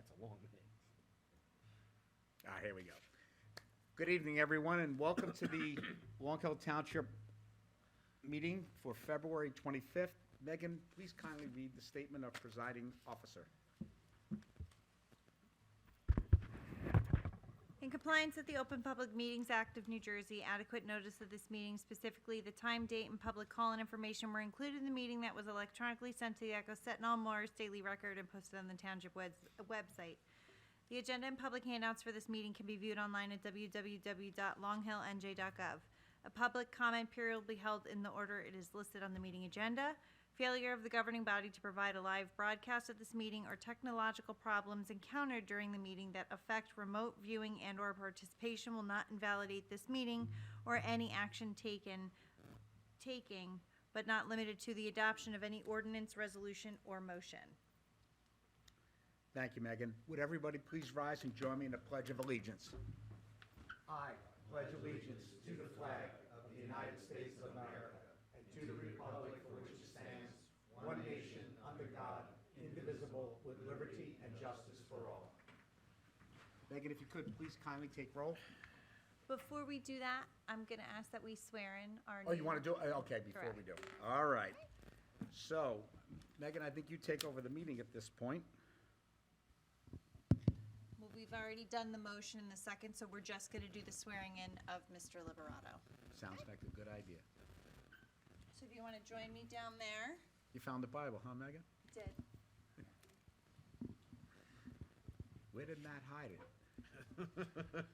That's a long name. Here we go. Good evening, everyone, and welcome to the Long Hill Township meeting for February 25th. Megan, please kindly read the statement of presiding officer. In compliance with the Open Public Meetings Act of New Jersey, adequate notice of this meeting, specifically the time, date, and public call and information were included in the meeting that was electronically sent to the Echo Sentinel Morris Daily Record and posted on the Township website. The agenda and public handouts for this meeting can be viewed online at www.longhillnj.gov. A public comment period will be held in the order it is listed on the meeting agenda. Failure of the governing body to provide a live broadcast of this meeting or technological problems encountered during the meeting that affect remote viewing and/or participation will not invalidate this meeting or any action taking, but not limited to the adoption of any ordinance, resolution, or motion. Thank you, Megan. Would everybody please rise and join me in the Pledge of Allegiance? I pledge allegiance to the flag of the United States of America and to the republic for which it stands, one nation, under God, indivisible, with liberty and justice for all. Megan, if you could, please kindly take roll. Before we do that, I'm going to ask that we swear in our Oh, you new- want to do it? Okay, before we do. All right. So, Megan, I think you take over the meeting at this point. Well, we've already done the motion in the second, so we're just going to do the swearing in of Mr. Liberato. Sounds like a good idea. So if you want to join me down there. You found the Bible, huh, Megan? Did. Where did Matt hide it?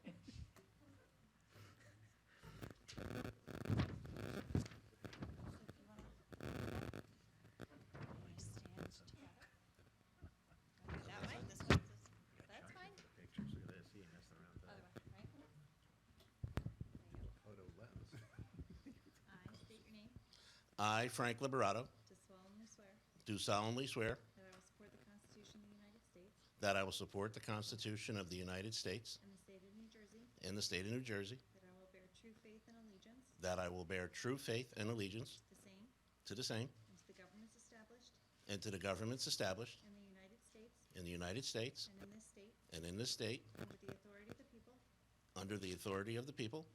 That way? This way? That's fine. Pictures, look at this, he messed around with Other that. way, right? Photo lens. I state your name. I, Frank Liberato, Do solemnly swear do solemnly swear that I will support the Constitution of the United States that I will support the Constitution of the United States and the state of New Jersey, and the state of New Jersey, that I will bear true faith and allegiance that I will bear true faith and allegiance to the same to the same and to the governments established and to the governments established in the United States in the United States and in this state, and in this state, under the authority of the people, under the authority of the people,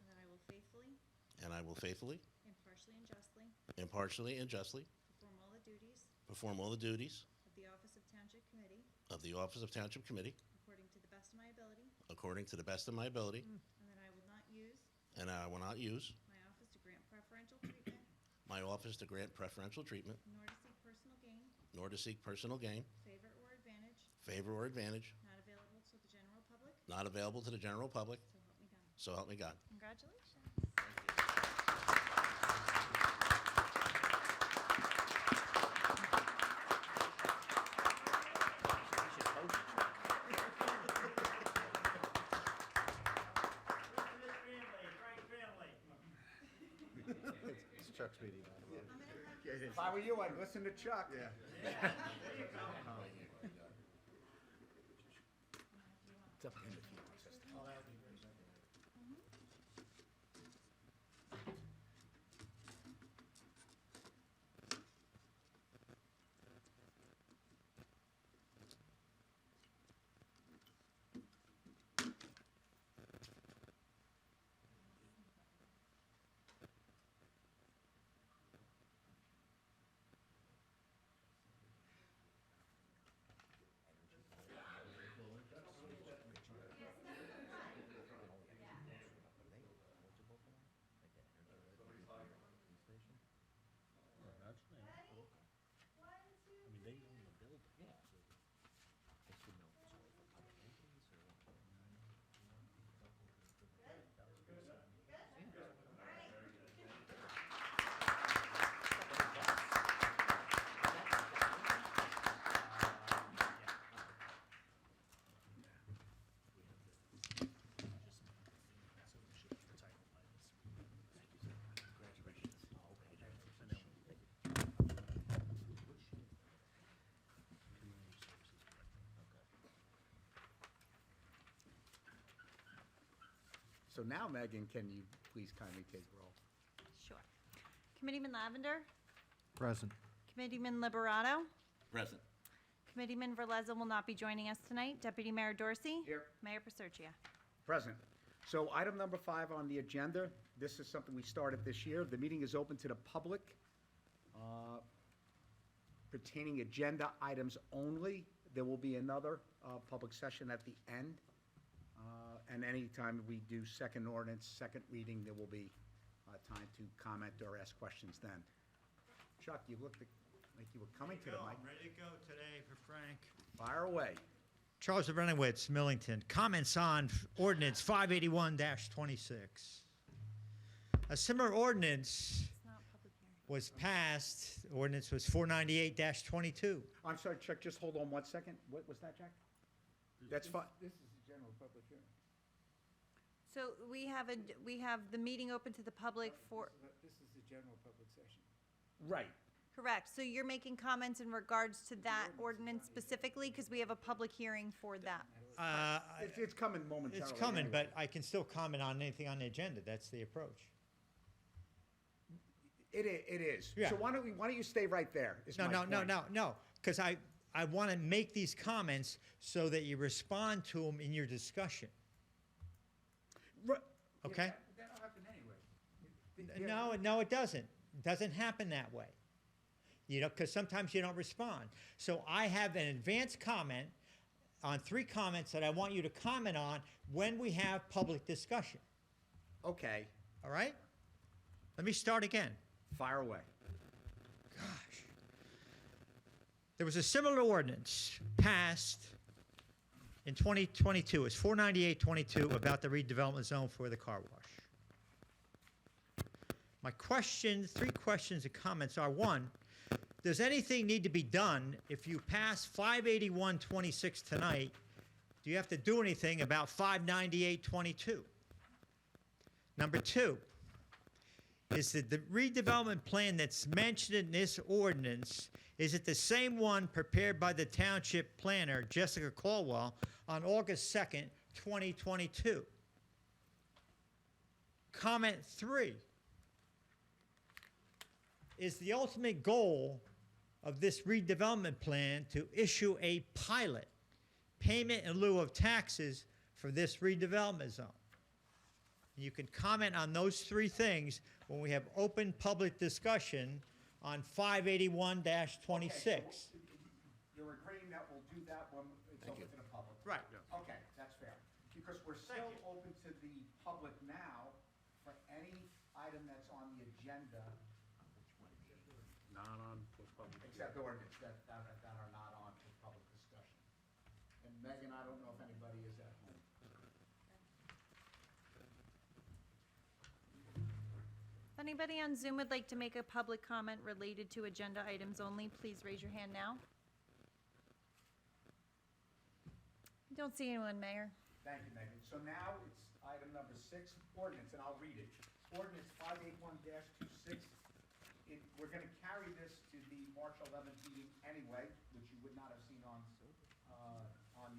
and that I will faithfully, impartially and justly impartially, and justly perform all the duties perform all the duties of the office of Township Committee of the Office of Township Committee according to the best of my ability, according to the best of my ability, and that I will not use and I will not use my office to grant preferential treatment, my office to grant preferential treatment, nor to seek personal gain, favor or advantage, favor or advantage, not available to the general public, not available to the general public, so help me God. so help me God. Congratulations. It's Chuck's meeting, by the way. If I were you, I'd listen to Chuck. Yeah. It's up to him if he wants us to. So now, Megan, can you please kindly take roll? Sure. Committeeman Lavender, Present. Committeeman Liberato, Present. Committeeman Verleza will not be joining us tonight. Deputy Mayor Dorsey? Here. Mayor Paserchia? Present. So item number 5 on the agenda, this is something we started this year. The meeting is open to the public pertaining agenda items only. There will be another public session at the end. And anytime we do second ordinance, second reading, there will be time to comment or ask questions then. Chuck, you looked like you were coming to the mic. I'm ready to go today for Frank. Fire away. Charles Renowitz, Millington. Comments on ordinance 581-26. A similar ordinance It's not public hearing. was passed. Ordinance was 498-22. I'm sorry, Chuck, just hold on 1 second. What was that, Jack? That's fine. This is a general public hearing. So we have the meeting open to the public for, This is a general public session. Right. correct. So you're making comments in regards to that ordinance specifically because we have a public hearing for that. It's coming momentarily. It's coming, anyway. but I can still comment on anything on the agenda. That's the approach. It is. Yeah. So why don't you stay right there? Is No, my no, no, point. no, because I want to make these comments so that you respond to them in your discussion, Ri- okay? That'll happen anyway. No, it doesn't. It doesn't happen that way. You know, because sometimes you don't respond. So I have an advanced comment on 3 comments that I want you to comment on when we have public discussion, Okay, all right? Let me start again. fire away. Gosh. There was a similar ordinance passed in 2022. It's 498-22 about the redevelopment zone for the car wash. My question, 3 questions and comments are, 1, does anything need to be done if you pass 581-26 tonight? Do you have to do anything about 598-22? Number 2, is that the redevelopment plan that's mentioned in this ordinance, is it the same one prepared by the township planner, Jessica Caldwell, on August 2nd, 2022? Comment 3, is the ultimate goal of this redevelopment plan to issue a pilot payment in lieu of taxes for this redevelopment zone? You can comment on those 3 things when we have open public discussion on 581-26. You're agreeing that we'll do that when it's open to the public? Right. Okay, that's fair. Because we're still open to the public now for any item that's on the agenda, Not on for public. except ordinance that are not on for public discussion. And Megan, I don't know if anybody is at home. If anybody on Zoom would like to make a public comment related to agenda items only, please raise your hand now. Don't see anyone, Mayor. Thank you, Megan. So now it's item number 6, ordinance, and I'll read it. Ordinance 581-26. We're going to carry this to the March 11th meeting anyway, which you would not have seen on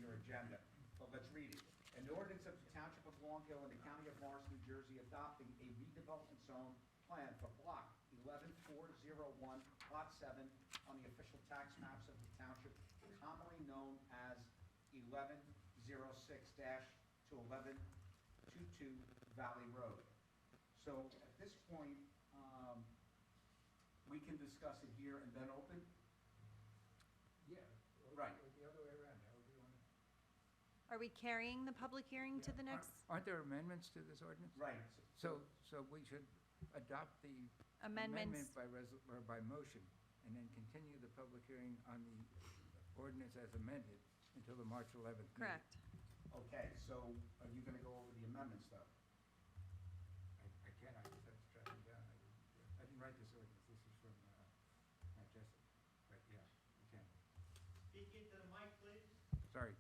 your agenda. But let's read it. An ordinance of the Township of Long Hill in the County of Morris, New Jersey, adopting a redevelopment zone plan for Block 11401, Lot 7, on the official tax maps of the township, commonly known as 1106- to 1122 Valley Road. So at this point, we can discuss it here and then open? Yeah. Right. Or the other way around, however you want to. Are we carrying the public hearing to the next Aren't there amendments to this ordinance? Right. So we should adopt the amendments? amendment by motion, and then continue the public hearing on the ordinance as amended until the March 11th meeting. Correct. Okay, so are you going to go over the amendments, though? I can't, I just have to track them down. I didn't write this ordinance, this is from Matt Jessup, but yeah, you can. Speak into the mic, please. Sorry.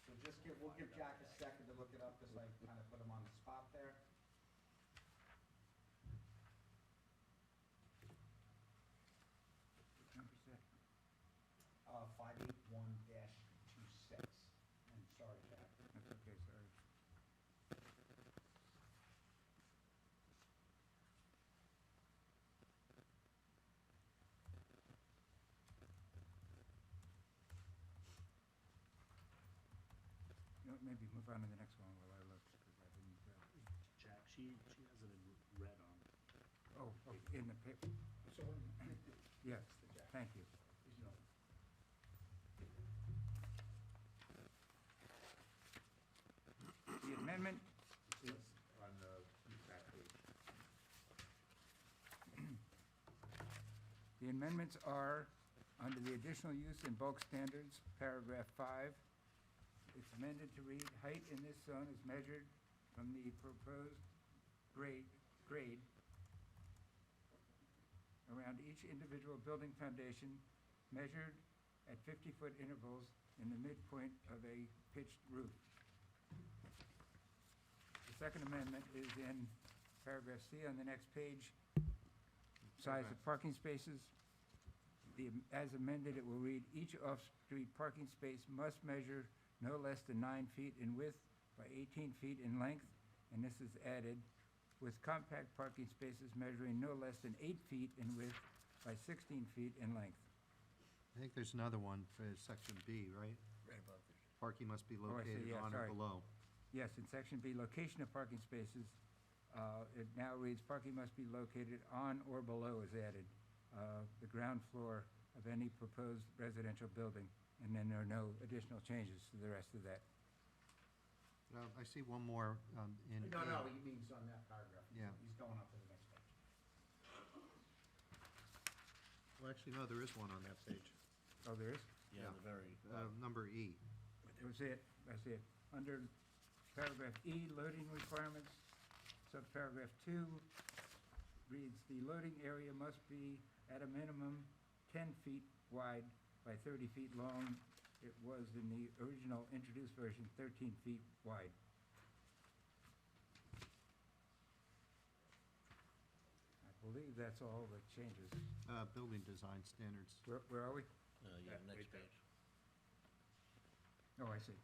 So we'll give Jack a second to look it up, because I kind of put him on the spot there. Number 6. 581-26. I'm sorry, Jack. That's okay, sorry. maybe move on to the next one while I look, because I didn't, Jack, she has it in red on. oh, in the paper. Yes, thank you. The amendment is, On the back page. the amendments are under the additional use in bulk standards, paragraph 5. It's amended to read, height in this zone is measured from the proposed grade around each individual building foundation, measured at 50-foot intervals in the midpoint of a pitched roof. The second amendment is in paragraph C on the next page. Size of parking spaces. As amended, it will read, each off-street parking space must measure no less than 9 feet in width by 18 feet in length, and this is added, with compact parking spaces measuring no less than 8 feet in width by 16 feet in length. I think there's another one for section B, right? Right above there. Parking must be Oh, I see, located yeah, on or sorry. below. Yes, in section B, location of parking spaces, it now reads, parking must be located on or below is added, the ground floor of any proposed residential building, and then there are no additional changes to the rest of that. I see one more in No, A. no, he means on that paragraph. Yeah. He's going on to the next page. Well, actually, no, there is one on that page. Oh, there is? Yeah, the very, Number E. That was it, that's it. Under paragraph E, loading requirements, subparagraph 2 reads, the loading area must be at a minimum 10 feet wide by 30 feet long. It was in the original introduced version 13 feet wide. I believe that's all the changes. Building design standards. Where are we? yeah, next page. Oh, I see.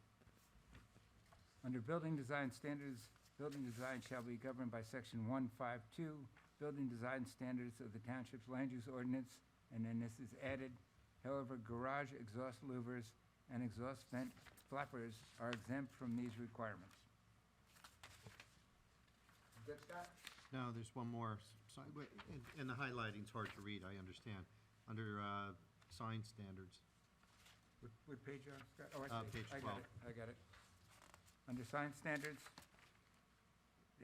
Under building design standards, building design shall be governed by section 152, building design standards of the township's land use ordinance, and then this is added. However, garage exhaust louvers and exhaust vent flappers are exempt from these requirements. Good, Scott? No, there's one more. And the highlighting's hard to read, I understand. Under sign standards. What page are you on, Scott? Oh, I see. Page I got 12. it, I got it. Under sign standards,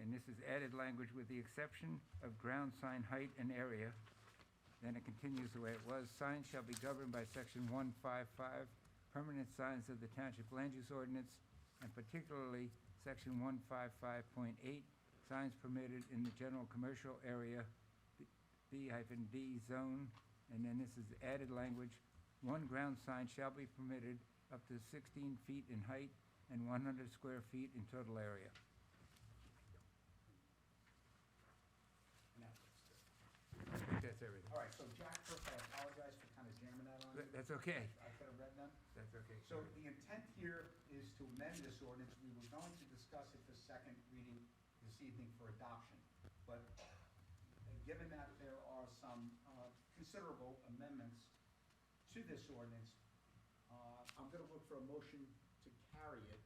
and this is added language with the exception of ground sign height and area. Then it continues the way it was. Signs shall be governed by section 155, permanent signs of the township land use ordinance, and particularly section 155.8, signs permitted in the general commercial area, B-D zone. And then this is added language, one ground sign shall be permitted up to 16 feet in height and 100 square feet in total area. And that looks good. I think that's everything. All right, so Jack, first I apologize for kind of jamming that on you. That's okay. I could have read them. That's okay. So the intent here is to amend this ordinance. We were going to discuss it for second reading this evening for adoption. But given that there are some considerable amendments to this ordinance, I'm going to look for a motion to carry it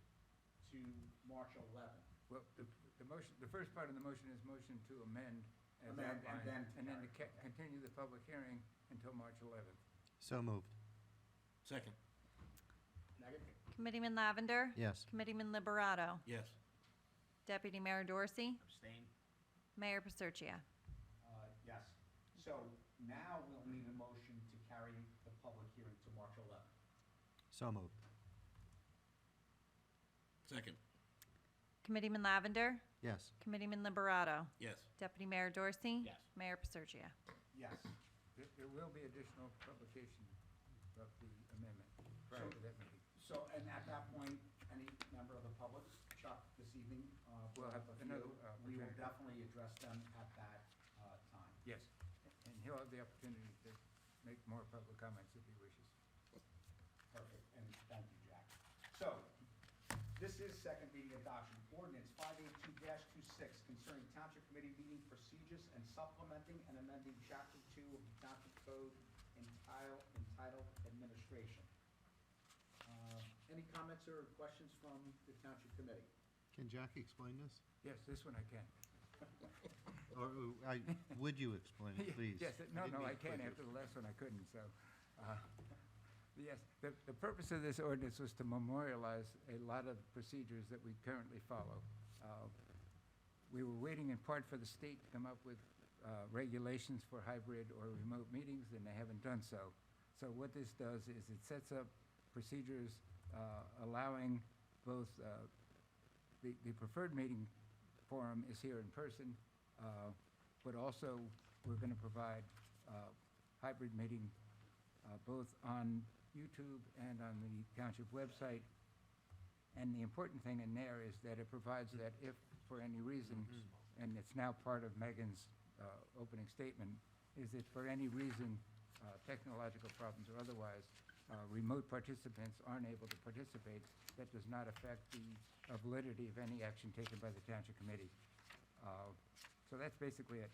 to March 11th. Well, the motion, the first part of the motion is motion to amend as Amend, and outlined, then to and then to carry. continue the public hearing until March 11th. So moved. Second, Megan? Committeeman Lavender? Yes. Committeeman Liberato? yes. Deputy Mayor Dorsey? Abstain? Mayor Paserchia? Yes. So now we'll need a motion to carry the public hearing to March 11th. So moved. Second, Committeeman Lavender? Yes. Committeeman Liberato? yes. Deputy Mayor Dorsey? Yes. Mayor Paserchia? Yes. There will be additional publication of the amendment prior to that meeting. So, and at that point, any member of the public, Chuck, this evening, We'll have a another few, we will opportunity. definitely address them at that time. Yes, and he'll have the opportunity to make more public comments if he wishes. Perfect, and thank you, Jack. So, this is second reading adoption, ordinance 582-26 concerning township committee meeting procedures and supplementing and amending chapter 2 of the township code entitled administration. Any comments or questions from the township committee? Can Jackie explain this? Yes, this one I can. Or, would you explain it, please? Yes, no, didn't mean I can. quickly. After the last one, I couldn't, so. Yes, the purpose of this ordinance was to memorialize a lot of procedures that we currently follow. We were waiting in part for the state to come up with regulations for hybrid or remote meetings, and they haven't done so. So what this does is it sets up procedures allowing both, the preferred meeting forum is here in person, but also we're going to provide hybrid meeting both on YouTube and on the township website. And the important thing in there is that it provides that if, for any reason, and it's now part of Megan's opening statement, is that for any reason, technological problems or otherwise, remote participants aren't able to participate, that does not affect the validity of any action taken by the township committee. So that's basically it.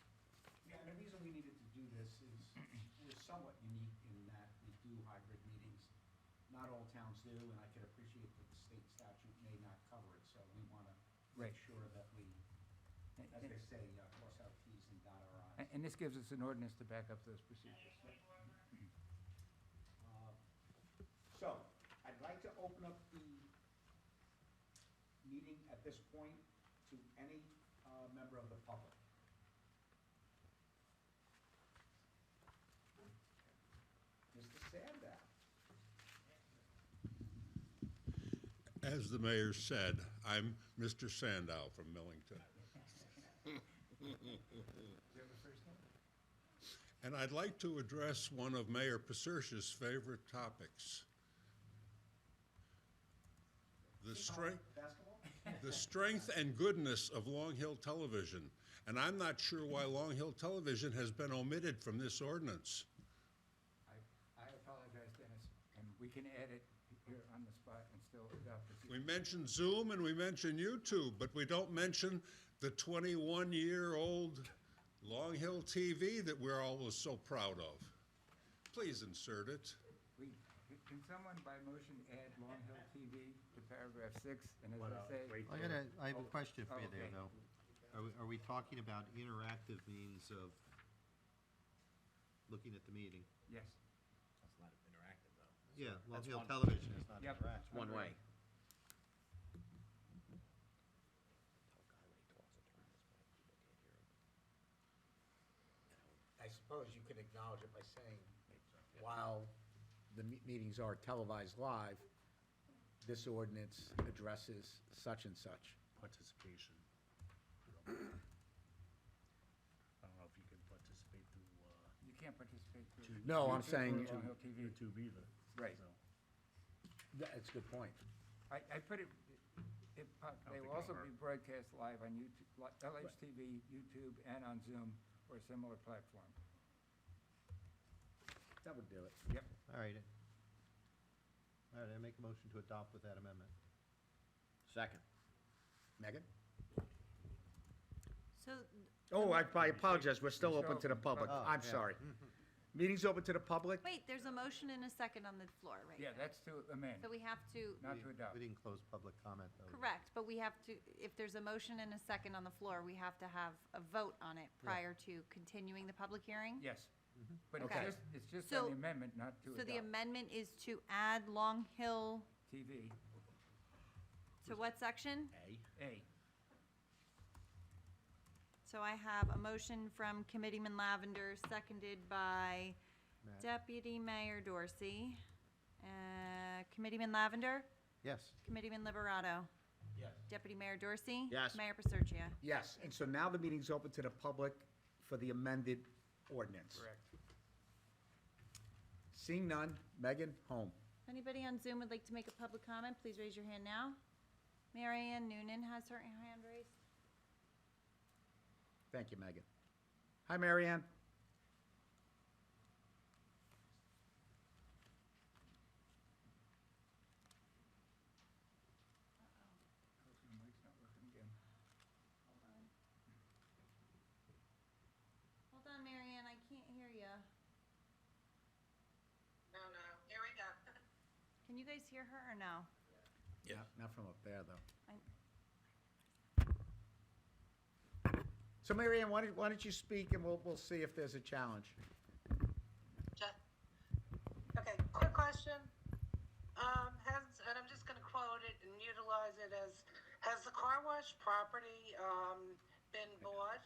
Yeah, and the reason we needed to do this is we're somewhat unique in that we do hybrid meetings. Not all towns do, and I can appreciate that the state statute may not cover it, so we want to make Right. sure that we, as they say, cross our Ts and dot our Is. And this gives us an ordinance to back up those procedures. So, I'd like to open up the meeting at this point to any member of the public. Mr. Sandow. As the mayor said, I'm Mr. Sandow from Millington. And I'd like to address one of Mayor Pacercia's favorite topics. Basketball? The strength and goodness of Long Hill Television. And I'm not sure why Long Hill Television has been omitted from this ordinance. I apologize, Dennis, and we can add it here on the spot and still adopt the. We mention Zoom and we mention YouTube, but we don't mention the 21-year-old Long Hill TV that we're always so proud of. Please insert it. Can someone by motion add Long Hill TV to paragraph 6? And as I say, I have a question for you there, okay. though. Are we talking about interactive means of looking at the meeting? yes. That's not interactive, though. Yeah, Long That's Hill one- Television is not Yep. interactive. One way. I suppose you could acknowledge it by saying, while the meetings are televised live, this ordinance addresses such and such. Participation. I don't know if you can participate through, You can't participate through. No, I'm YouTube or saying- Long Hill TV. YouTube either. Right. So, That's a good point. I put it, they think will also it'll be broadcast live on YouTube, LHTV, YouTube, and on Zoom or a similar platform. That would do it. Yep. All right. All right, I make a motion to adopt with that amendment. Second. Megan? So, Oh, I apologize, we're still We're open to still- the public. Oh, I'm yeah. sorry. Meeting's open to the public? wait, there's a motion and a second on the floor, right? Yeah, that's to amend, So we have to, not to adopt. We didn't close public comment, though. correct, but we have to, if there's a motion and a second on the floor, we have to have a vote on it prior to continuing the public hearing? Yes. But Okay. it's just So- on the amendment, not to So the adopt. amendment is to add Long Hill TV, to what section? A. So I have a motion from Committeeman Lavender, seconded by Matt. Deputy Mayor Dorsey. Committeeman Lavender, Yes. Committeeman Liberato, Yes. Deputy Mayor Dorsey. Yes. Mayor Pacercia. Yes, and so now the meeting's open to the public for the amended ordinance. Correct. Seeing none, Megan, home. Anybody on Zoom would like to make a public comment, please raise your hand now. Mary Ann Noonan has her hand raised. Thank you, Megan. Hi, Mary Ann. Hopefully the mic's not working again. Hold on, Mary Ann, I can't hear you. No, here we go. Can you guys hear her or no? Yes. Not from up there, though. So, Mary Ann, why don't you speak, and we'll see if there's a challenge. Okay, quick question. And I'm just gonna quote it and utilize it as, has the car wash property, been bought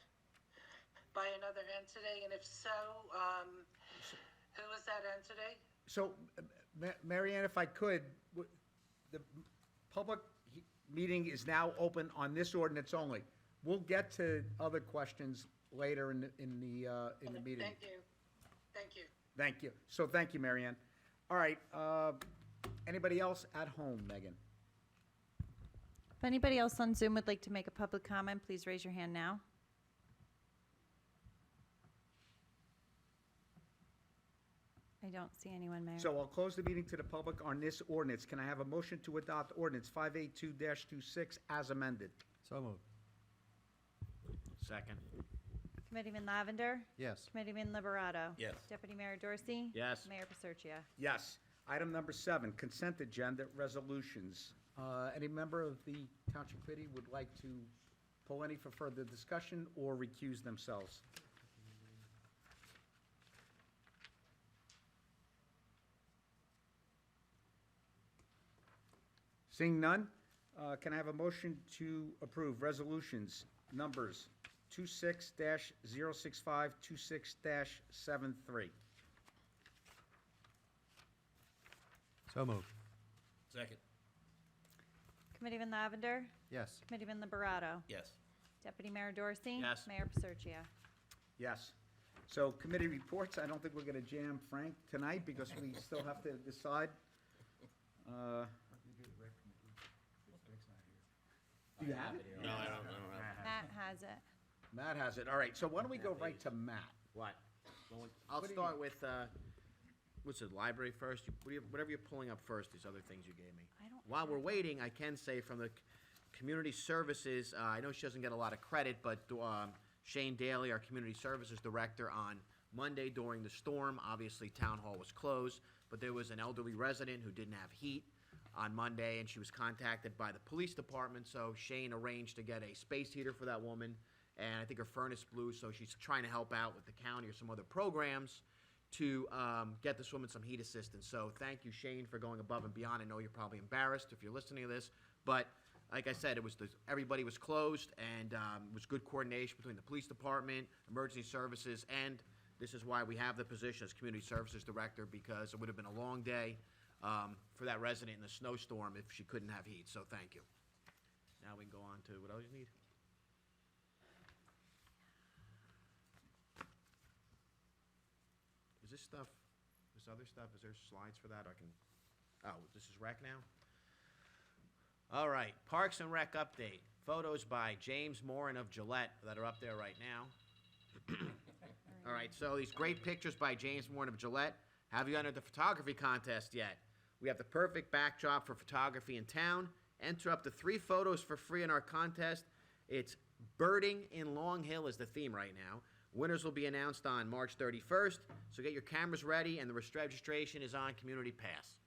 by another entity? And if so, who is that entity? So, Mary Ann, if I could, the public meeting is now open on this ordinance only. We'll get to other questions later in the meeting. Thank you. Thank you. Thank you. So, thank you, Mary Ann. All right, anybody else at home, Megan? If anybody else on Zoom would like to make a public comment, please raise your hand now. I don't see anyone, Mayor. So I'll close the meeting to the public on this ordinance. Can I have a motion to adopt ordinance 582-26 as amended? So moved. Second. Committeeman Lavender? Yes. Committeeman Liberato? Yes. Deputy Mayor Dorsey? Yes. Mayor Paserchia? Yes. Item number 7, consent agenda resolutions. Any member of the Township Committee would like to pull any for further discussion or recuse themselves? Seeing none, can I have a motion to approve resolutions numbers 26-065, 26-73? So moved. Second. Committeeman Lavender? Yes. Committeeman Liberato? Yes. Deputy Mayor Dorsey? Yes. Mayor Paserchia? Yes. So committee reports, I don't think we're going to jam Frank tonight because we still have to decide. Do you have it? No, I don't know. Matt has it. Matt has it. All right, so why don't we go right to Matt? What? I'll What do you- start with, what's it, library first? Whatever you're pulling up first, these other things you gave me. I don't While we're have waiting, I can say from the community services, I know she doesn't get a lot of credit, but Shane Daly, our community services director, on Monday during the storm, obviously Town Hall was closed, but there was an elderly resident who didn't have heat on Monday, and she was contacted by the police department, so Shane arranged to get a space heater for that woman, and I think her furnace blew, so she's trying to help out with the county or some other programs to get this woman some heat assistance. So thank you, Shane, for going above and beyond. I know you're probably embarrassed if you're listening to this, but like I said, everybody was closed, and it was good coordination between the police department, emergency services, and this is why we have the position as community services director, because it would have been a long day for that resident in the snowstorm if she couldn't have heat. So thank you. Now we can go on to what else you need. Is this stuff, this other stuff, is there slides for that? Oh, this is rec now? All right, Parks and Rec update. Photos by James Morin of Gillette that are up there right now. All right, so these great pictures by James Morin of Gillette. Have you entered the photography contest yet? We have the perfect backdrop for photography in town. Enter up to 3 photos for free in our contest. It's birding in Long Hill is the theme right now. Winners will be announced on March 31st, so get your cameras ready, and the registration is on Community Pass.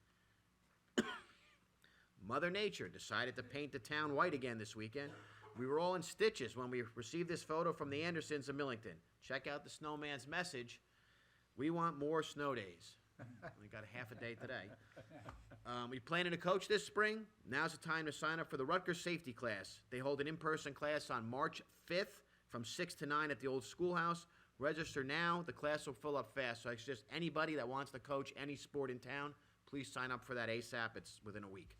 Mother Nature decided to paint the town white again this weekend. We were all in stitches when we received this photo from the Andersons of Millington. Check out the snowman's message. We want more snow days. We got a half a day today. We planning to coach this spring? Now's the time to sign up for the Rutgers Safety Class. They hold an in-person class on March 5th from 6 to 9 at the old schoolhouse. Register now. The class will fill up fast. So I suggest anybody that wants to coach any sport in town, please sign up for that ASAP. It's within a week.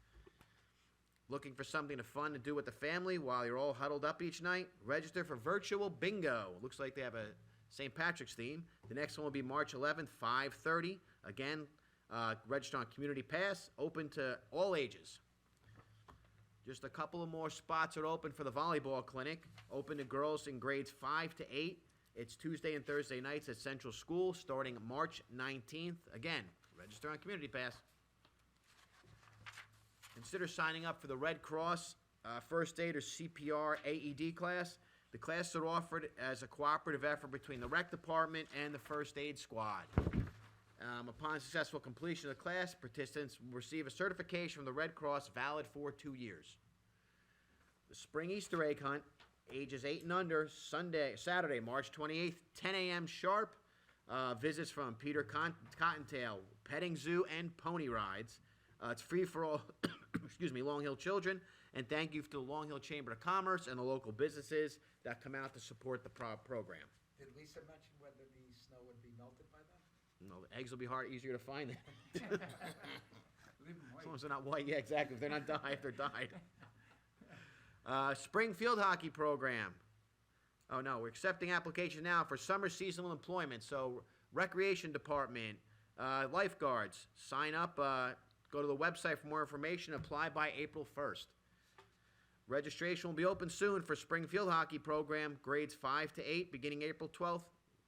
Looking for something fun to do with the family while you're all huddled up each night? Register for virtual bingo. Looks like they have a St. Patrick's theme. The next one will be March 11th, 5:30. Again, register on Community Pass, open to all ages. Just a couple of more spots are open for the volleyball clinic, open to girls in grades 5 to 8. It's Tuesday and Thursday nights at Central School, starting March 19th. Again, register on Community Pass. Consider signing up for the Red Cross First Aid or CPR AED class. The classes are offered as a cooperative effort between the rec department and the first aid squad. Upon successful completion of the class, participants will receive a certification from the Red Cross valid for 2 years. The Spring Easter Egg Hunt, ages 8 and under, Saturday, March 28th, 10 a.m. sharp. Visits from Peter Cottontail, petting zoo and pony rides. It's free for all, Long Hill children. And thank you to the Long Hill Chamber of Commerce and the local businesses that come out to support the program. Did Lisa mention whether the snow would be melted by then? No, the eggs will be easier to find. Leave 'em As white. long as they're not white, yeah, exactly. If they're not dyed, if they're dyed. Spring field hockey program. Oh, no, we're accepting application now for summer seasonal employment. So, recreation department, lifeguards, sign up, go to the website for more information, apply by April 1st. Registration will be open soon for spring field hockey program, grades 5 to 8, beginning April 12th.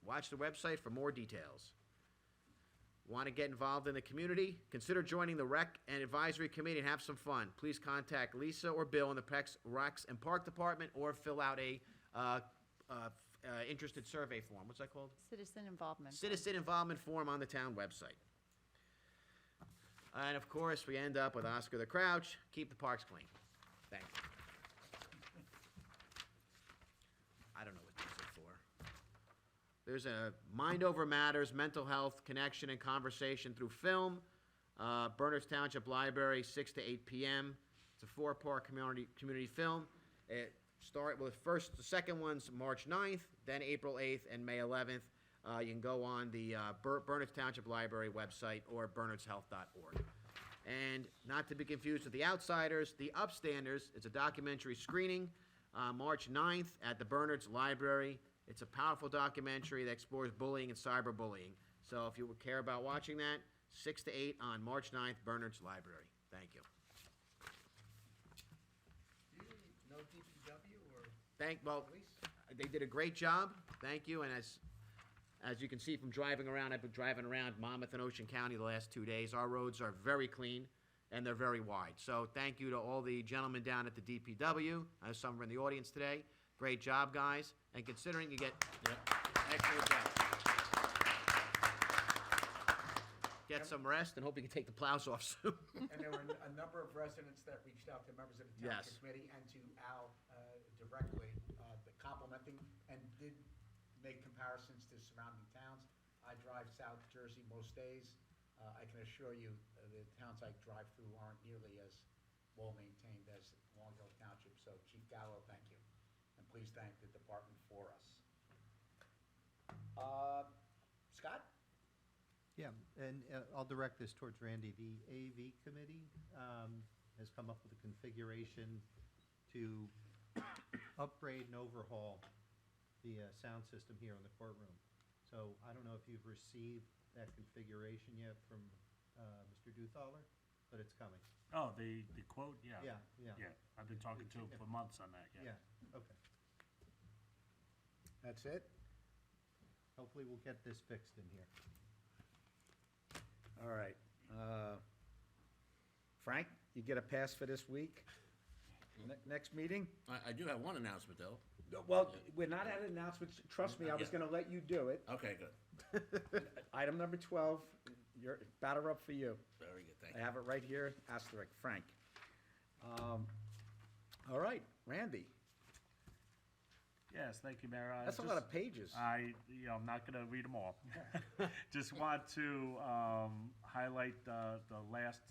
Watch the website for more details. Want to get involved in the community? Consider joining the Rec and Advisory Committee and have some fun. Please contact Lisa or Bill in the Recs and Park Department or fill out a interested survey form. What's that called? Citizen involvement. Citizen involvement form on the town website. And of course, we end up with Oscar the Grouch. Keep the parks clean. Thank you. I don't know what these are for. There's a Mind Over Matters, mental health, connection, and conversation through film. Berners Township Library, 6 to 8 p.m. It's a 4-part community film. It start with the second one's March 9th, then April 8th, and May 11th. You can go on the Berners Township Library website or bernardshealth.org. And not to be confused with The Outsiders, The Upstanders, it's a documentary screening March 9th at the Bernards Library. It's a powerful documentary that explores bullying and cyberbullying. So if you would care about watching that, 6 to 8 on March 9th, Bernards Library. Thank you. No DPW or Well, police? they did a great job. Thank you. And as you can see from driving around, I've been driving around Monmouth and Ocean County the last 2 days. Our roads are very clean and they're very wide. So thank you to all the gentlemen down at the DPW. I have some in the audience today. Great job, guys. And considering you get excellent job. Get some rest and hope you can take the plows off soon. And there were a number of residents that reached out to members of the Yes. township committee and to Al directly, complimenting, and did make comparisons to surrounding towns. I drive South Jersey most days. I can assure you, the towns I drive through aren't nearly as well-maintained as Long Hill Township. So Chief Gallo, thank you. And please thank the department for us. Scott? Yeah, and I'll direct this towards Randy. The AV committee has come up with a configuration to upgrade and overhaul the sound system here in the courtroom. So I don't know if you've received that configuration yet from Mr. Duthaler, but it's coming. Oh, the quote, yeah. Yeah. Yeah, I've been talking to him for months on that, yeah. Yeah, okay. That's it? Hopefully we'll get this fixed in here. All right. Frank, you get a pass for this week? Next meeting? I do have one announcement, though. Well, we're not at announcements. Trust me, I was Yeah. gonna let you do it. Okay, good. Item number 12, your batter up for you. Very good, thank I you. have it right here, asterisk, Frank. All right, Randy. Yes, thank you, Mayor. That's a lot of pages. I'm not gonna read them all. Just want to highlight the last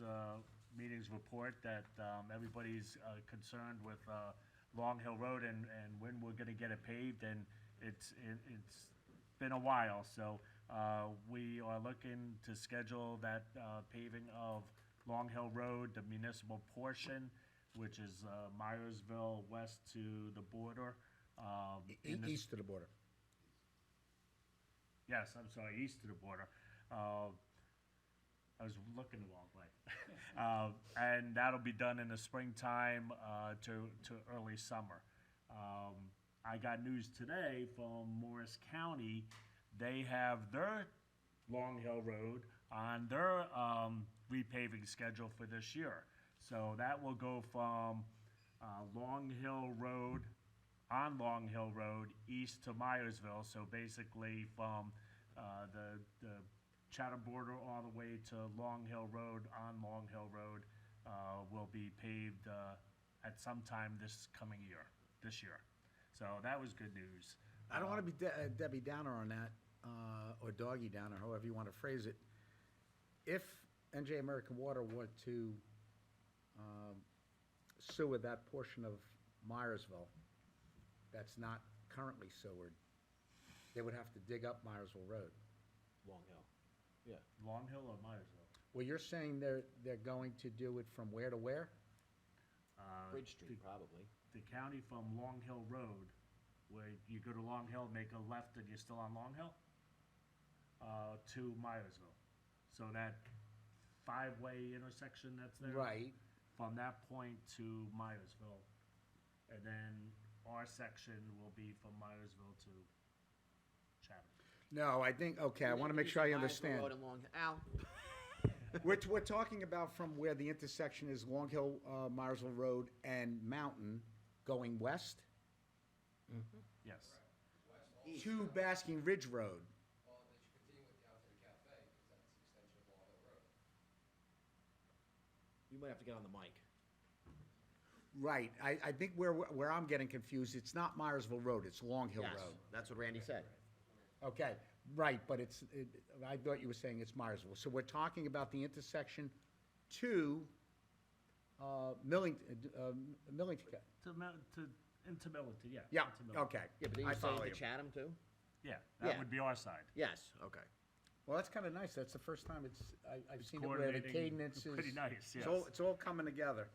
meeting's report that everybody's concerned with Long Hill Road and when we're gonna get it paved, and it's been a while, so we are looking to schedule that paving of Long Hill Road, the municipal portion, which is Myersville west to the border. in the- East of the border. Yes, I'm sorry, east of the border. I was looking the wrong way. And that'll be done in the springtime to early summer. I got news today from Morris County. They have their Long Hill Road on their repaving schedule for this year. So that will go from Long Hill Road, on Long Hill Road, east to Myersville. So basically from the Chatham border all the way to Long Hill Road on Long Hill Road will be paved at some time this year. So that was good news. I don't want to be Debbie Downer on that, or Doggy Downer, however you want to phrase it. If NJ American Water were to sewer that portion of Myersville that's not currently sewered, they would have to dig up Myersville Road. Long Hill. Long Hill or Myersville? Well, you're saying they're going to do it from where to where? Bridge Street, probably. The county from Long Hill Road, where you go to Long Hill, make a left, and you're still on Long Hill, to Myersville. So that five-way intersection that's there. Right. From that point to Myersville. And then our section will be from Myersville to Chatham. No, I think, okay, I want to make sure I understand. Road and Long, Al, We're talking about from where the intersection is Long Hill, Myersville Road and Mountain going west Yes. to Basking Ridge Road. Well, they should continue it down to the cafe, because that's the extension of Long Hill Road. you might have to get on the mic. Right, I think where I'm getting confused, it's not Myersville Road, it's Long Hill Yes, Road. that's what Randy said. Okay, right, but I thought you were saying it's Myersville. So we're talking about the intersection to Millington. Into Millington, yeah. Yeah, into Millington. okay. Yeah, but did I you say follow the you. Chatham too? Yeah, that Yeah. would be our side. Yes, okay. Well, that's kind of nice. That's the first time I've seen it where the Coordinating, cadence is. pretty nice, yes. It's all coming together.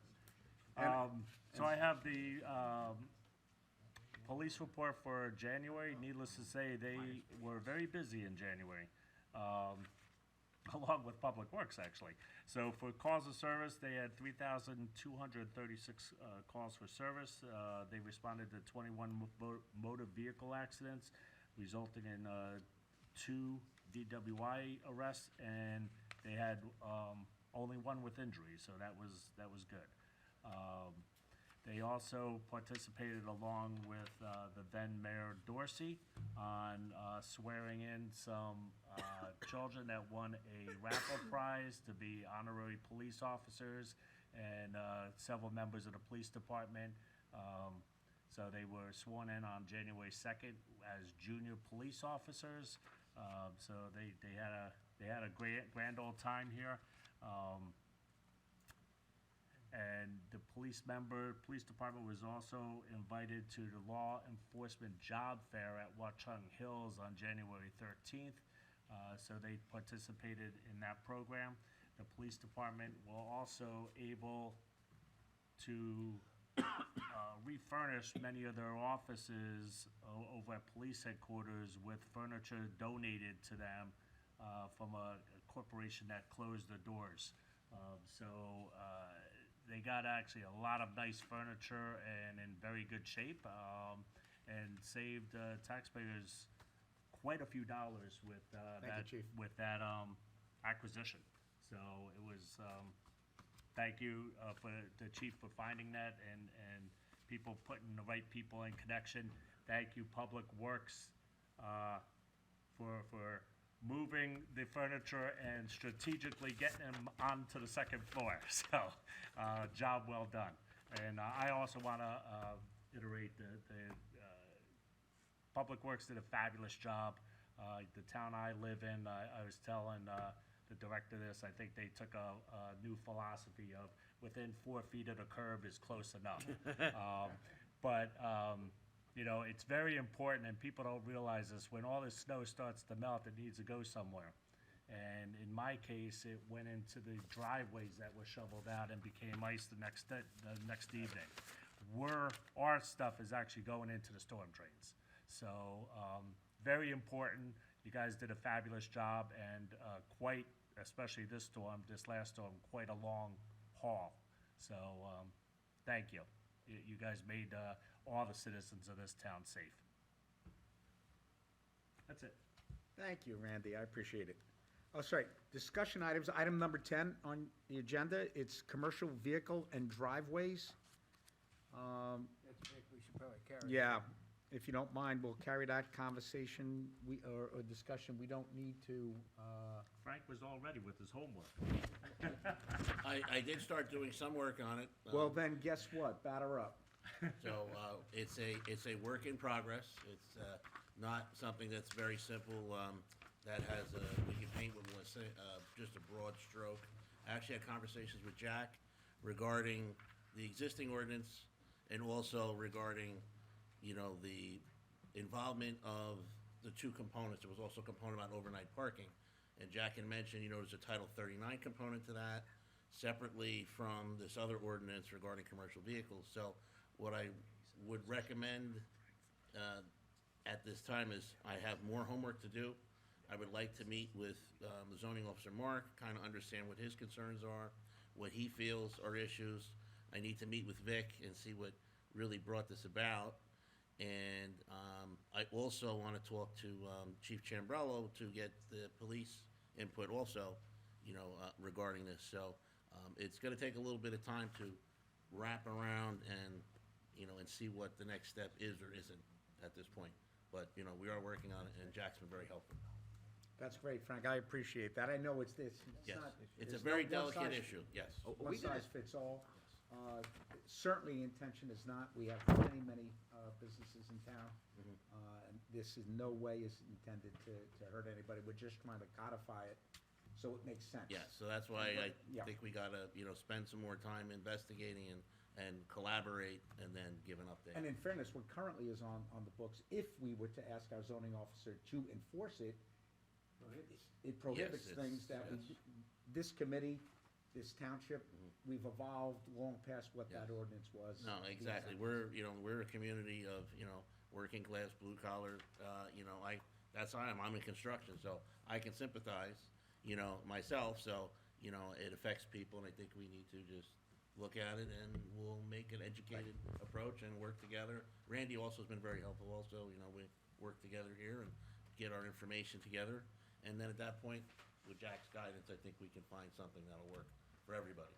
So I have the police report for January. Needless to say, they were very busy in January, along with Public Works, actually. So for calls of service, they had 3,236 calls for service. They responded to 21 motor vehicle accidents, resulting in 2 DWI arrests, and they had only 1 with injury, so that was good. They also participated along with the then Mayor Dorsey on swearing in some children that won a raffle prize to be honorary police officers, and several members of the police department. So they were sworn in on January 2nd as junior police officers. So they had a grand old time here. And the police department was also invited to the Law Enforcement Job Fair at Watchung Hills on January 13th. So they participated in that program. The police department were also able to refurnish many of their offices over at police headquarters with furniture donated to them from a corporation that closed their doors. They got actually a lot of nice furniture and in very good shape, and saved taxpayers quite a few dollars with Thank you, Chief. with that acquisition. So it was, thank you for the chief for finding that, and people putting the right people in connection. Thank you, Public Works, for moving the furniture and strategically getting them onto the second floor. So, job well done. And I also want to iterate the Public Works did a fabulous job. The town I live in, I was telling the director this, I think they took a new philosophy of within 4 feet of the curb is close enough. You know, it's very important, and people don't realize this, when all this snow starts to melt, it needs to go somewhere. And in my case, it went into the driveways that were shoveled out and became ice the next evening. Our stuff is actually going into the storm drains. So, very important. You guys did a fabulous job, and quite, especially this last storm, quite a long haul. So, thank you. You guys made all the citizens of this town safe. That's it. Thank you, Randy, I appreciate it. Oh, sorry, discussion items, item number 10 on the agenda, it's commercial vehicle and driveways. That's big, we should probably carry. Yeah, if you don't mind, we'll carry that conversation, or discussion, we don't need to Frank was all ready with his homework. I did start doing some work on it. Well, then, guess what? Batter up. So, it's a work in progress. It's, not something that's very simple, that has we can paint with, just a broad stroke. I actually had conversations with Jack regarding the existing ordinance and also regarding, the involvement of the two components. There was also a component about overnight parking. And Jack had mentioned, there's a Title 39 component to that, separately from this other ordinance regarding commercial vehicles. So what I would recommend at this time is I have more homework to do. I would like to meet with the zoning officer, Mark, kind of understand what his concerns are, what he feels are issues. I need to meet with Vic and see what really brought this about. And I also want to talk to Chief Chambrello to get the police input also, regarding this. So it's going to take a little bit of time to wrap around and, and see what the next step is or isn't at this point. But, we are working on it, and Jack's been very helpful. That's great, Frank. I appreciate that. I know it's Yes, not. it's a there's very no one delicate size- issue, yes. One size fits all. Certainly, intention is not. We have many businesses in town. And this in no way is intended to hurt anybody. We're just trying to codify it so it makes sense. Yes, so that's why I Yeah. think we gotta, spend some more time investigating and collaborate and then give an update. And in fairness, what currently is on the books, if we were to ask our zoning officer to enforce it, it prohibits Yes, things that we, yes. this committee, this township, we've evolved long past what that Yes. ordinance was. No, exactly. We're a community of, working class, blue collar, that's how I am. I'm in construction, so I can sympathize, myself, so, it affects people, and I think we need to just look at it, and we'll make an educated approach and work together. Randy also has been very helpful also, we work together here and get our information together, and then at that point, with Jack's guidance, I think we can find something that'll work for everybody.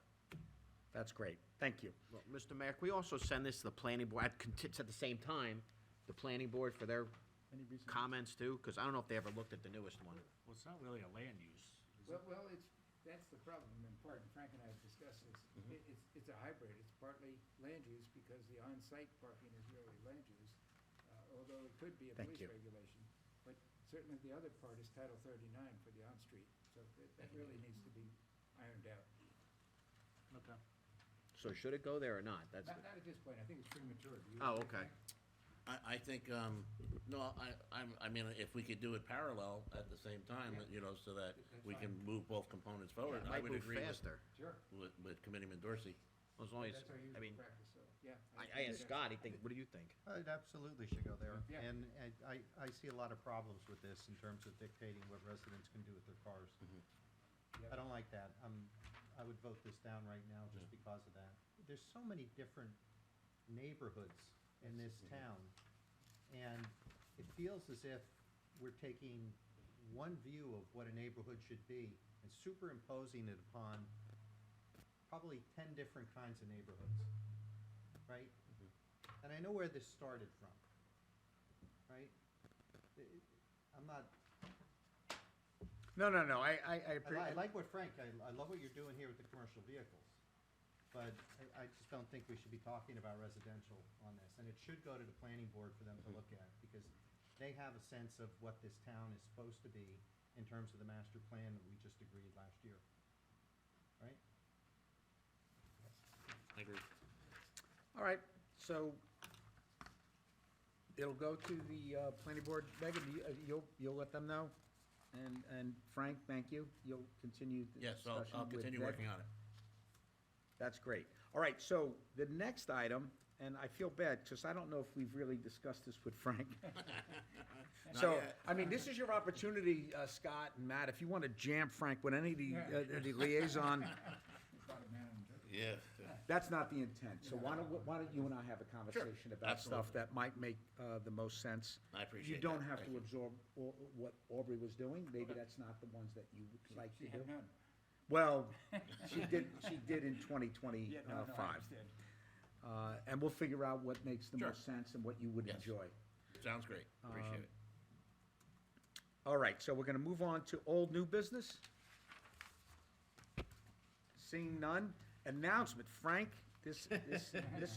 That's great. Thank you. Well, Mr. Mayor, can we also send this to the planning board, at the same time, the planning board for their Any reason? comments too? Because I don't know if they ever looked at the newest one. Well, it's not really a land use. is it? Well, that's the problem in part, and Frank and I have discussed this. It's a hybrid. It's partly land use because the on-site parking is really land use, although it could be a Thank police you. regulation. But certainly the other part is Title 39 for the on-street, so that really needs to be ironed out. Okay. So should it go there or not? That's, Not at this point. I think it's premature. Do you Oh, agree, okay. Frank? I think, no, I mean, if we could do it parallel at the same time, so that That's we can fine. move both components forward, It I might would move agree faster. Sure. with Committeeman Dorsey. As long as, That's our I usual mean, practice, so, yeah. I asked Scott, what do you think? It absolutely should go there. Yeah. And I see a lot of problems with this in terms of dictating what residents can do with their cars. Yep. I don't like that. I would vote this down right now just because of that. There's so many different neighborhoods in this town, and it feels as if we're taking one view of what a neighborhood should be and superimposing it upon probably 10 different kinds of neighborhoods, right? And I know where this started from, right? I'm not, No. I I appreciate. like what Frank, I love what you're doing here with the commercial vehicles, but I just don't think we should be talking about residential on this. And it should go to the planning board for them to look at, because they have a sense of what this town is supposed to be in terms of the master plan that we just agreed last year, right? I agree. All right, so it'll go to the planning board. Megan, you'll let them know? And Frank, thank you. You'll continue the Yes, discussion I'll with continue Vic? working on it. That's great. All right, so the next item, and I feel bad, because I don't know if we've really discussed this with Frank. Not So, yet. I mean, this is your opportunity, Scott and Matt, if you want to jam Frank with any of the liaison, Bottom line, Yeah. that's not the intent. So why don't you and I have a conversation about stuff absolutely. that might make the most sense? I appreciate You don't that. have Thank to you. absorb what Aubrey was doing. Maybe that's not the ones that you would like to She do. had none. Well, she did in 2025. Yeah, no, I understand. And we'll figure out what makes the Sure. most sense and what you would Yes. enjoy. Sounds great. Appreciate it. All right, so we're gonna move on to old new business. Seeing none, announcement, Frank, this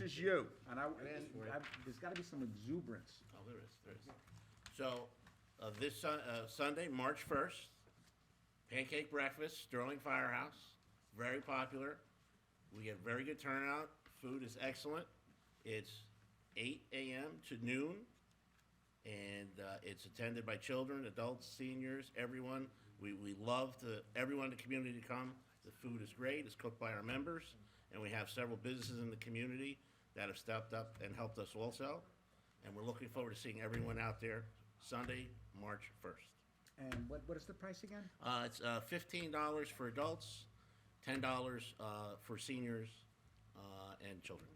is you, and there's gotta be some exuberance. Oh, there is. So, this Sunday, March 1st, pancake breakfast, Sterling Firehouse, very popular. We get very good turnout. Food is excellent. It's 8 a.m. to noon, and it's attended by children, adults, seniors, everyone. We love everyone in the community to come. The food is great. It's cooked by our members, and we have several businesses in the community that have stepped up and helped us also. And we're looking forward to seeing everyone out there Sunday, March 1st. And what is the price again? It's $15 for adults, $10 for seniors and children.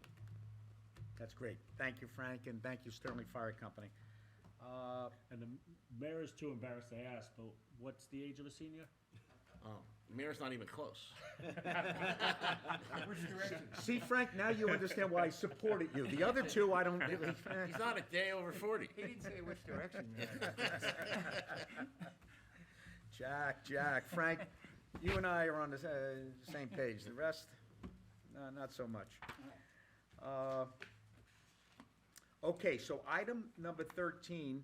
That's great. Thank you, Frank, and thank you, Sterling Fire Company. And the mayor is too embarrassed to ask, but what's the age of a senior? Mayor's not even close. Which direction? See, Frank, now you understand why I supported you. The other two, I don't really. He's not a day over 40. He didn't say which direction. Jack, Frank, you and I are on the same page. The rest, not so much. Okay, so item number 13,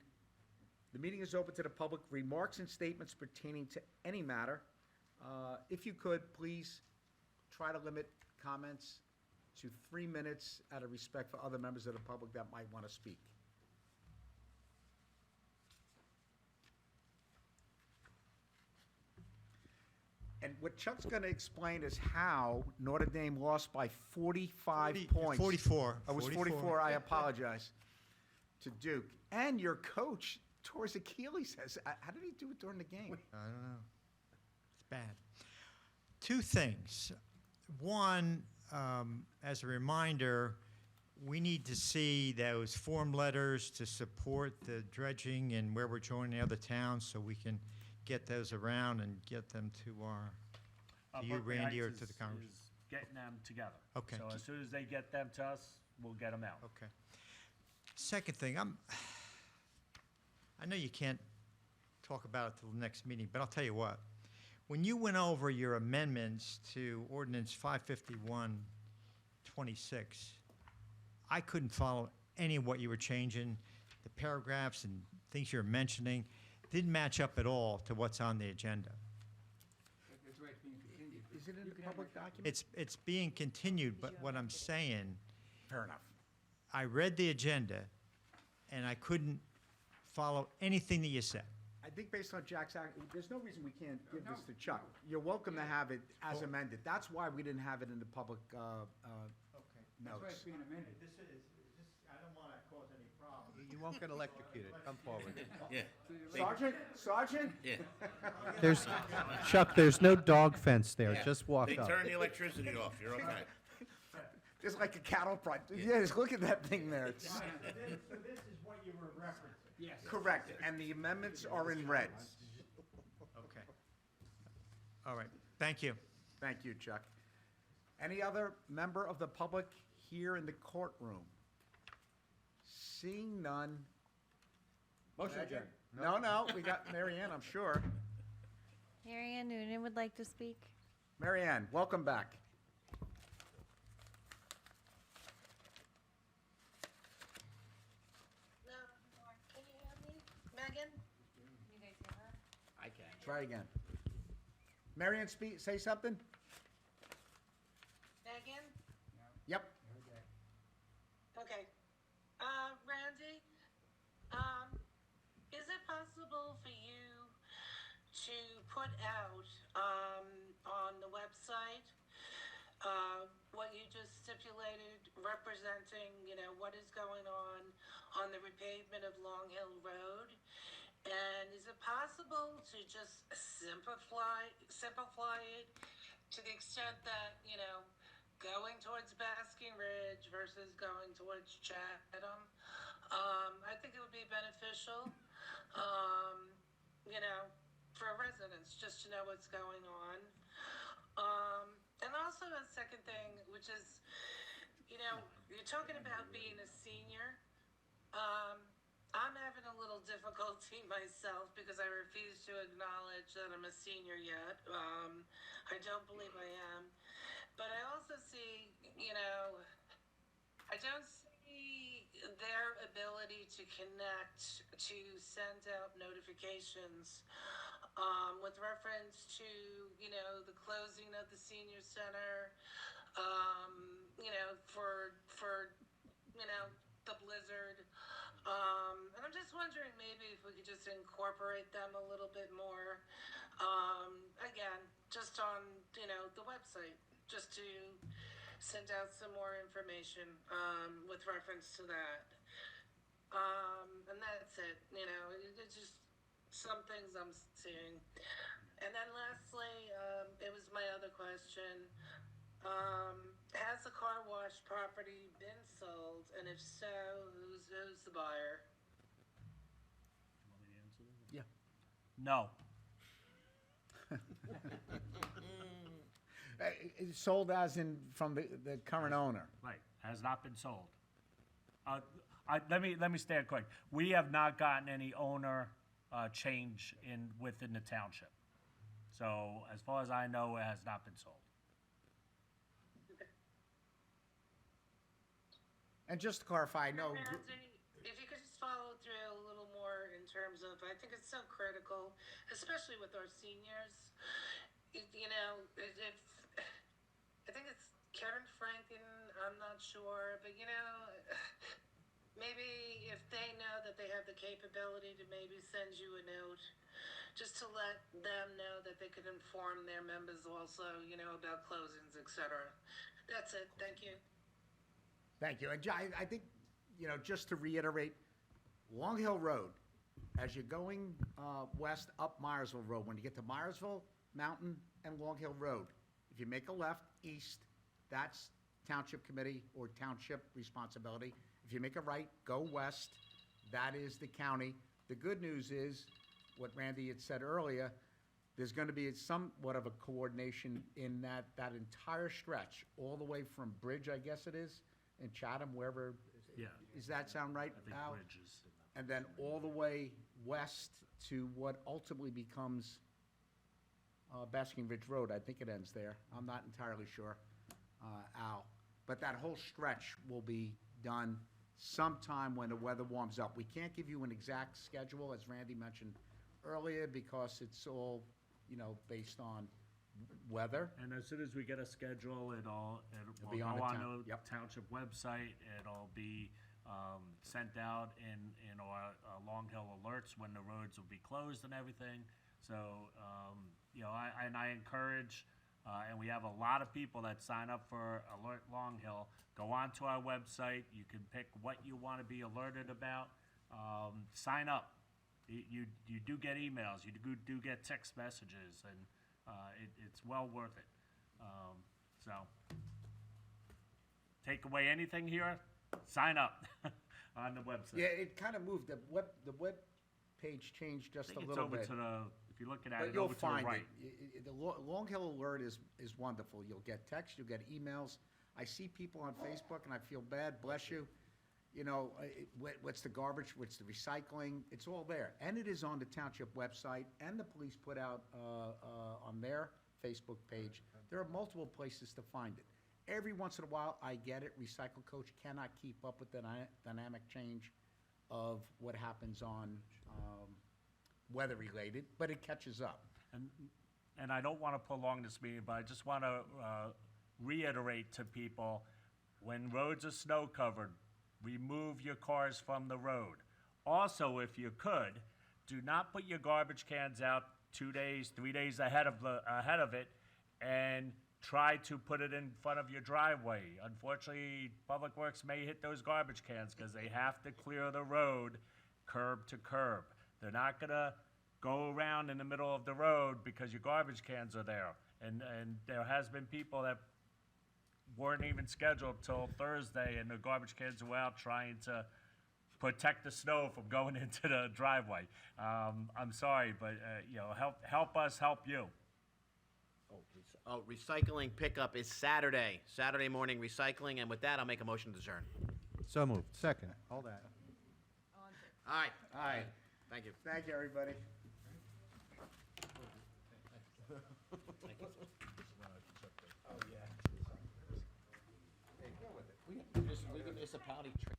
the meeting is open to the public. Remarks and statements pertaining to any matter. If you could, please try to limit comments to 3 minutes out of respect for other members of the public that might want to speak. And what Chuck's going to explain is how Notre Dame lost by 45 points. 44. I was 44, I apologize, to Duke. And your coach tore his Achilles. How did he do it during the game? I don't know. It's bad. Two things. One, as a reminder, we need to see those form letters to support the dredging and where we're joining other towns so we can get those around and get them to to you, Berkeley Randy, or Heights to the Congress. is getting them together. Okay. So as soon as they get them to us, we'll get them out. Okay. Second thing, I know you can't talk about it till the next meeting, but I'll tell you what. When you went over your amendments to ordinance 551-26, I couldn't follow any of what you were changing. The paragraphs and things you're mentioning didn't match up at all to what's on the agenda. That's why it's being continued. Is it in the public document? It's being continued, but what I'm saying, Fair enough. I read the agenda, and I couldn't follow anything that you said. I think based on Jack's act, there's no reason we can't give this to Chuck. You're welcome to have it as amended. That's why we didn't have it in the public Okay. That's why notes. it's being amended. I don't want to cause any problems. You won't get electrocuted. Come forward. Yeah. Sergeant? Yeah. There's, Chuck, there's no dog fence there. Yeah. Just walk They up. turn the electricity off. You're okay. Just like a cattle prod. Yeah, just look at that thing there. It's So this is what you were referencing? Yes. correct, and the amendments are in red. Okay. All right, thank you. Thank you, Chuck. Any other member of the public here in the courtroom? Seeing none. Motion Megan? No, we got Mary Ann, I'm sure. Mary Ann Noonan would like to speak. Mary Ann, welcome back. No, can you hear me? Megan? I can. Try again. Mary Ann, say something? Megan? Yep. Okay. Randy, is it possible for you to put out, on the website, what you just stipulated, representing, what is going on the repavement of Long Hill Road? And is it possible to just simplify it to the extent that, going towards Basking Ridge versus going towards Chatham? I think it would be beneficial, for residents, just to know what's going on. And also a second thing, which is, you're talking about being a senior. I'm having a little difficulty myself because I refuse to acknowledge that I'm a senior yet. I don't believe I am. I don't see their ability to connect, to send out notifications with reference to, the closing of the senior center, for the blizzard. And I'm just wondering maybe if we could just incorporate them a little bit more. Again, just on, the website, just to send out some more information with reference to that. And that's it. It's just some things I'm seeing. And then lastly, it was my other question. Has the car wash property been sold? And if so, who's the buyer? Want me to answer that? Yeah. No. It's sold as in from the current owner. Right, has not been sold. Let me stand quick. We have not gotten any owner change within the township. So as far as I know, it has not been sold. And just to clarify, no. Randy, if you could just follow through a little more in terms of, I think it's so critical, especially with our seniors. If I think it's Karen Franken, I'm not sure, but maybe if they know that they have the capability to maybe send you a note, just to let them know that they could inform their members also, about closings, etc. That's it. Thank you. Thank you. And I think, just to reiterate, Long Hill Road, as you're going west up Myersville Road, when you get to Myersville, Mountain, and Long Hill Road, if you make a left east, that's township committee or township responsibility. If you make a right, go west, that is the county. The good news is, what Randy had said earlier, there's going to be somewhat of a coordination in that entire stretch, all the way from Bridge, I guess it is, in Chatham, wherever. Yeah. Does that sound right, I think Al? bridges. And then all the way west to what ultimately becomes Basking Ridge Road. I think it ends there. I'm not entirely sure, Al. But that whole stretch will be done sometime when the weather warms up. We can't give you an exact schedule, as Randy mentioned earlier, because it's all, based on weather. And as soon as we get a schedule, it'll be go on the on town- the yep. township website. It'll be sent out in our Long Hill alerts when the roads will be closed and everything. So, I encourage, and we have a lot of people that sign up for Alert Long Hill. Go on to our website. You can pick what you want to be alerted about. Sign up. You do get emails. You do get text messages, and it's well worth it. So, take away anything here, sign up on the website. Yeah, it kind of moved. The web page changed just a I think little it's bit. over to the, if you're looking at But it, you'll over to the find right. it. The Long Hill Alert is wonderful. You'll get text, you'll get emails. I see people on Facebook, and I feel bad, bless you. What's the garbage, what's the recycling, it's all there. And it is on the township website, and the police put out on their Facebook page. There are multiple places to find it. Every once in a while, I get it, Recycle Coach cannot keep up with the dynamic change of what happens on weather-related, but it catches up. And I don't want to prolong this meeting, but I just want to reiterate to people, when roads are snow-covered, remove your cars from the road. Also, if you could, do not put your garbage cans out 2 days, 3 days ahead of it, and try to put it in front of your driveway. Unfortunately, Public Works may hit those garbage cans because they have to clear the road curb to curb. They're not gonna go around in the middle of the road because your garbage cans are there. And there has been people that weren't even scheduled till Thursday, and the garbage cans were out trying to protect the snow from going into the driveway. I'm sorry, but help us help you. Recycling pickup is Saturday morning recycling, and with that, I'll make a motion to adjourn. So moved. Second. All that. Aye. Aye. Thank you. Thank you, everybody. Thank you. county